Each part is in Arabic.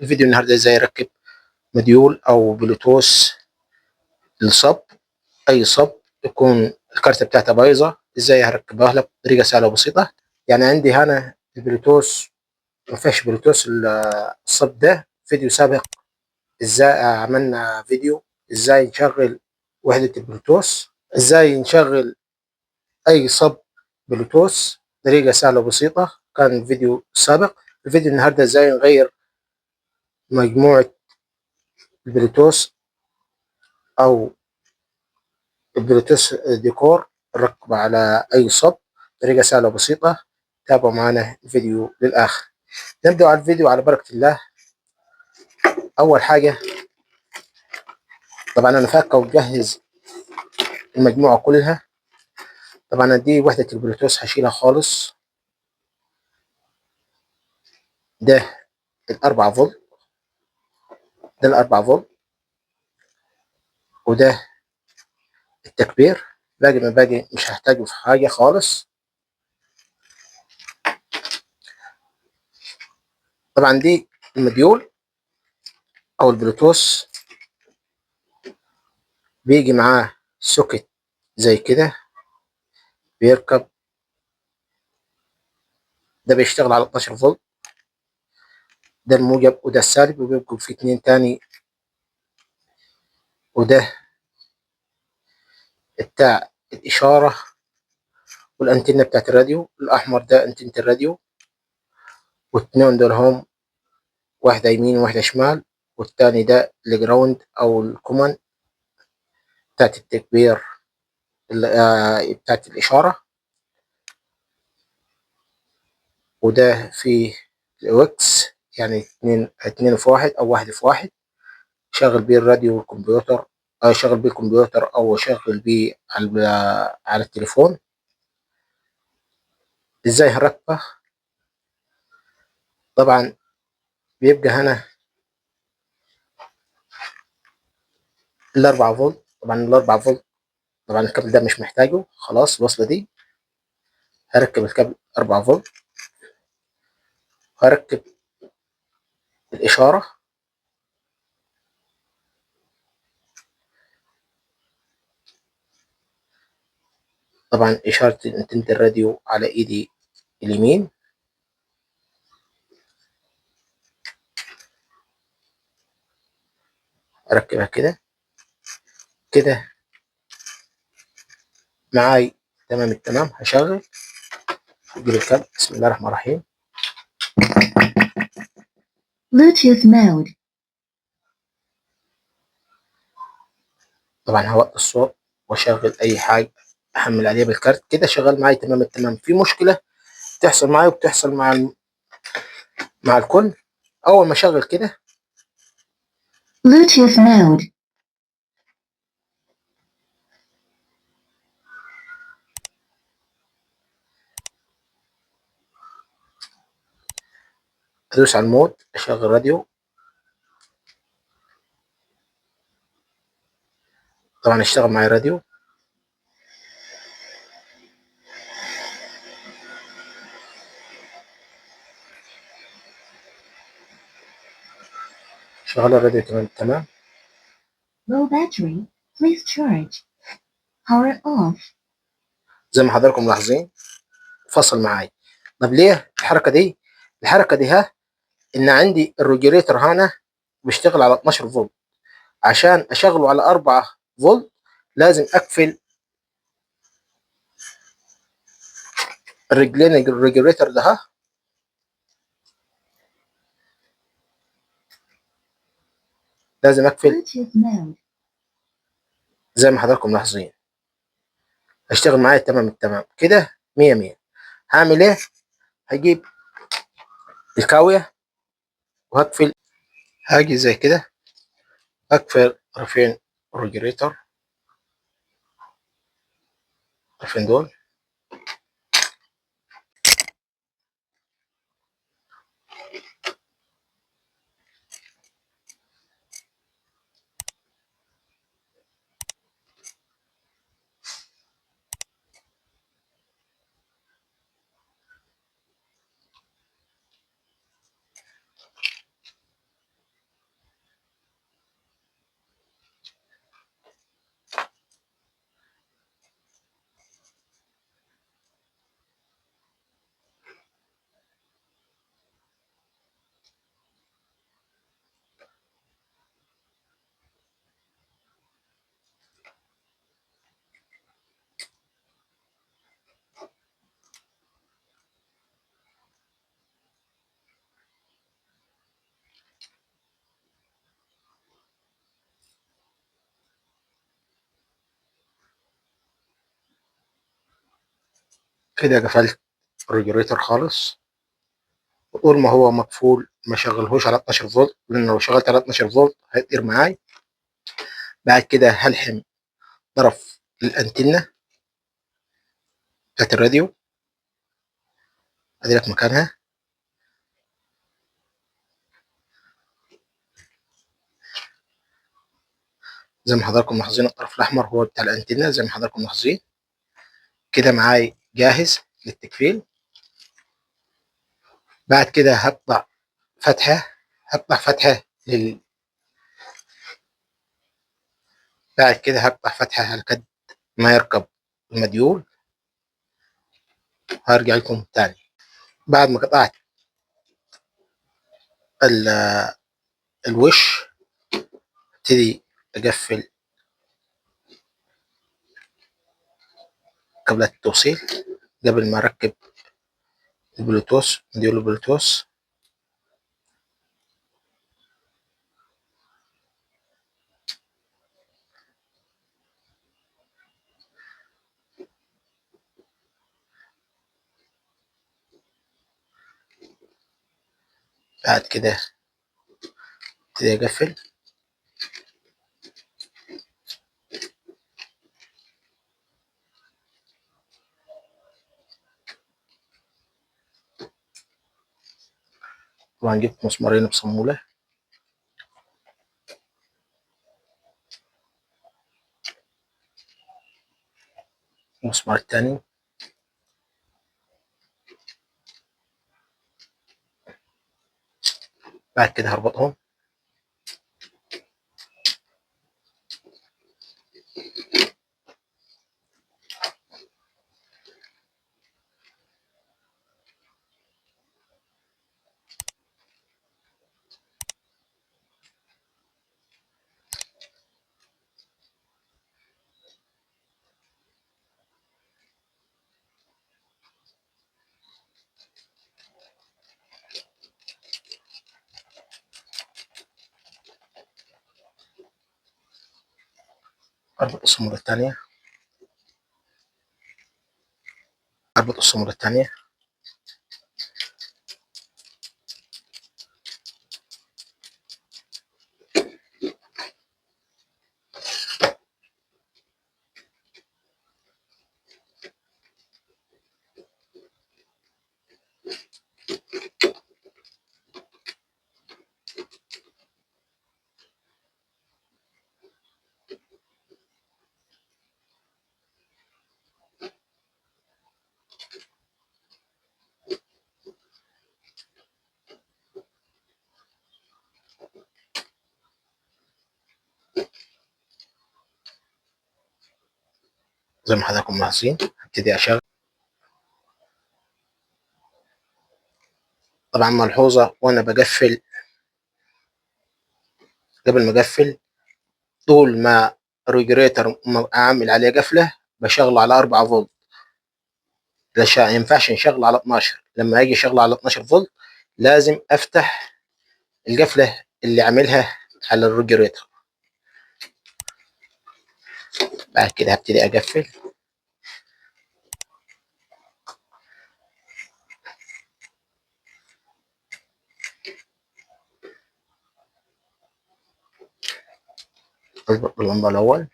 الفيديو النهارده ازاي اركب مديول او بلوتوث للصب. اي صب يكون الكارت بتاعتها بايظه، ازاي هركبها لك بطريقه سهله وبسيطه. يعني عندي هنا البلوتوث ما فيهاش بلوتوث. الصب ده فيديو سابق ازاي عملنا فيديو ازاي نشغل وحده البلوتوث، ازاي نشغل اي صب بلوتوث بطريقه سهله وبسيطه. كان فيديو سابق. الفيديو النهارده ازاي نغير مجموعه البلوتوث او البلوتوث ديكور نركب على أي صب بطريقة سهلة وبسيطة. تابعوا معنا الفيديو للآخر. نبدأ على الفيديو على بركة الله. أول حاجة طبعا أنا فاكر ومجهز المجموعة كلها. طبعا دي وحدة البلوتوث هشيلها خالص. ده الأربعة فولت، ده الأربعة فولت، وده التكبير. باقي ما باقي مش هحتاجه في حاجة خالص. طبعا دي المديول أو البلوتوث بيجي معاه سوكت زي كده بيركب. ده بيشتغل على 12 فولت، ده الموجب وده السالب، وبيبقوا في اتنين تاني، وده بتاع الإشارة والأنتنة بتاعت الراديو. الأحمر ده أنتنة الراديو، والاتنين دول هم واحدة يمين وواحدة شمال، والتاني ده الجراوند أو الكومن بتاعت التكبير بتاعت الإشارة. وده فيه الوكس، يعني اتنين في واحد أو واحد في واحد، شغل بيه الراديو والكمبيوتر، أو شغل بيه الكمبيوتر أو شغل بيه على التليفون. إزاي هنركبه؟ طبعا بيبقى هنا الأربعة فولت. طبعا الأربعة فولت، طبعا الكابل ده مش محتاجه خلاص. الوصلة دي هركب الكابل 4 فولت، وهركب الإشارة. طبعا إشارة أنتنة الراديو على إيدي اليمين. أركبها كده كده معاي تمام التمام. هشغل أجيب الكابل. بسم الله الرحمن الرحيم. Bluetooth mode. طبعا هوقف الصوت وأشغل أي حاجة أحمل عليها بالكارت. كده شغال معاي تمام التمام. في مشكلة بتحصل معاي وبتحصل مع الكل. أول ما أشغل كده Bluetooth mode. أدوس على المود، أشغل راديو. طبعا اشتغل معايا راديو. شغال الراديو تمام التمام. Low battery. Please charge. Power off. زي ما حضراتكم ملاحظين فصل معايا. طب ليه الحركة دي؟ الحركة دي إن عندي الريجوليتر هنا بيشتغل على 12 فولت. عشان أشغله على 4 فولت لازم أقفل الرجلين الريجوليتر ده. لازم أقفل Bluetooth mode. زي ما حضراتكم ملاحظين. هيشتغل معايا تمام التمام كده 100 100. هعمل إيه؟ هجيب الكاوية وهقفل. هاجي زي كده أقفل طرفين الريجوليتر، الطرفين دول. كده قفلت الريجوليتر خالص، وطول ما هو مقفول ما شغلهوش على 12 فولت، لان لو شغلت على 12 فولت هيطير معاي. بعد كده هلحم طرف الانتنة بتاعت الراديو، ادي لك مكانها. زي ما حضراتكم ملاحظين الطرف الاحمر هو بتاع الانتنة زي ما حضراتكم ملاحظين. كده معاي جاهز للتكفيل. بعد كده هقطع فتحة بعد كده هقطع فتحة على قد ما يركب المديول. هرجع لكم تاني بعد ما قطعت الوش. ابتدي اقفل كابلات التوصيل قبل ما اركب البلوتوث، مديول البلوتوث. بعد كده ابتدي اقفل. طبعا جبت مسمارين بصمولة. المسمار التاني. بعد كده هربطهم. اربط الصامولة التانية. اربط الصامولة التانية. زي ما حضراتكم ملاحظين هبتدي اشغل. طبعا ملحوظة وانا بقفل، قبل ما اقفل طول ما الريجريتر عامل عليه قفلة بشغله على 4 فولت. ما ينفعش نشغل على 12. لما اجي اشغل على 12 فولت لازم افتح القفلة اللي عاملها على الريجريتر. بعد كده هبتدي اقفل. اضبط باللمبة الاول.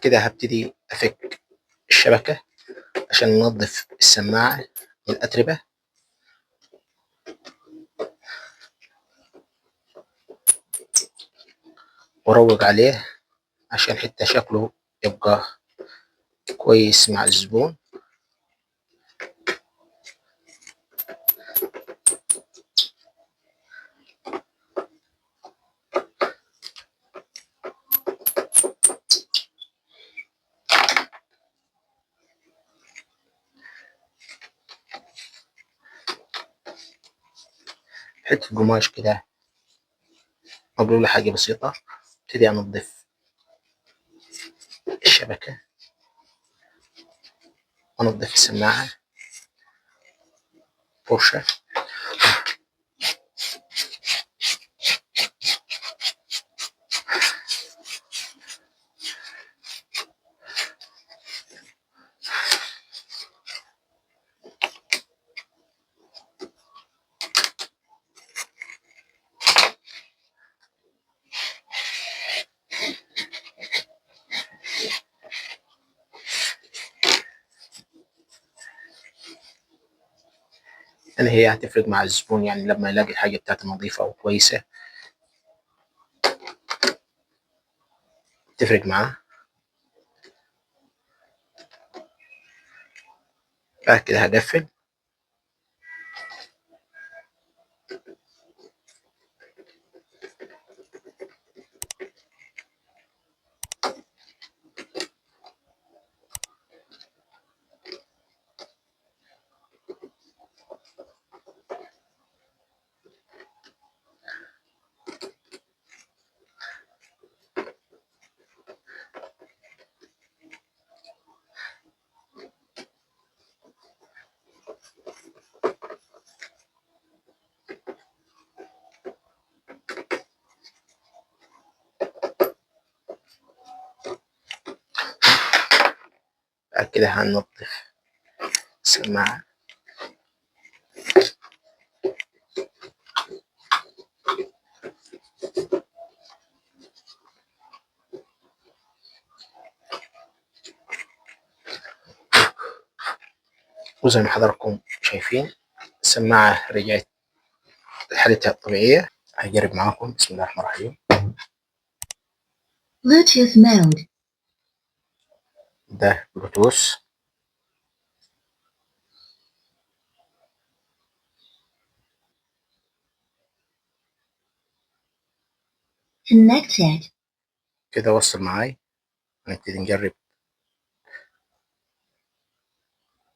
كده هبتدي افك الشبكة عشان ننظف السماعة من الأتربة. وأروق عليه عشان حتى شكله يبقى كويس مع الزبون. حتة قماش كده مبلولة، حاجة بسيطة. ابتدي أنضف الشبكة، أنضف السماعة فرشة. يعني هي هتفرق مع الزبون، يعني لما يلاقي الحاجة بتاعته نظيفة وكويسة تفرق معاه. بعد كده هقفل. بعد كده هننظف السماعة. وزي ما حضراتكم شايفين السماعة رجعت لحالتها الطبيعية. هجرب معاكم. بسم الله الرحمن الرحيم. Bluetooth mode. ده بلوتوث. Connected. كده وصل معاي. هنبتدي نجرب.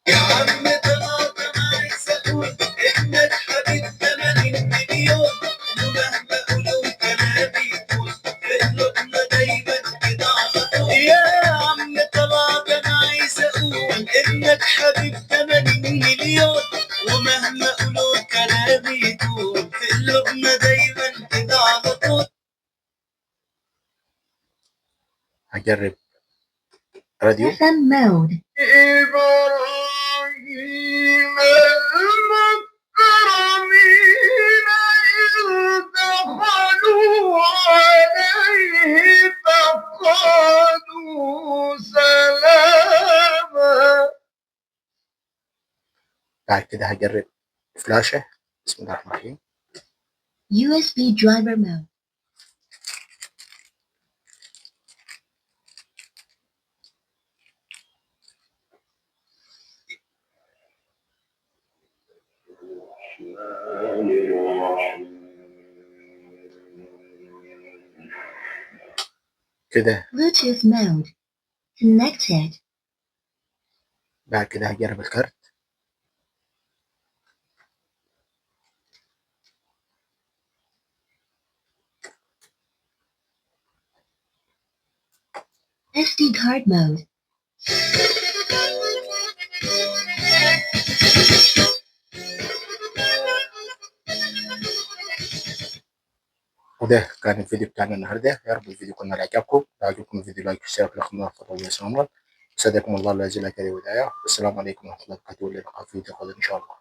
يا عم طلعت عايز اقول انك حبيب 80 مليون، ومهما قولوا كلامي يكون في قلوبنا دايما كده على طول. يا عم طلعت انا عايز اقول انك حبيب 80 مليون، ومهما قولوا كلامي يكون في قلوبنا دايما كده على طول. هجرب راديو. FM mode. إبراهيم المكرمين إذ دخلوا عليه فقالوا سلاما. بعد كده هجرب فلاشة. بسم الله الرحمن الرحيم. USB driver mode. كده Bluetooth mode. Connected. بعد كده هجرب الكارت. SD card mode. وده كان الفيديو بتاعنا النهارده. يا رب الفيديو يكون عجبكم. لو عجبكم الفيديو لايك واشتراك للقناه وتفضلوا يا سلام. سعدكم الله الذي لا كان وداعه. والسلام عليكم ورحمه الله وبركاته. ولقاء في فيديو قادم ان شاء الله.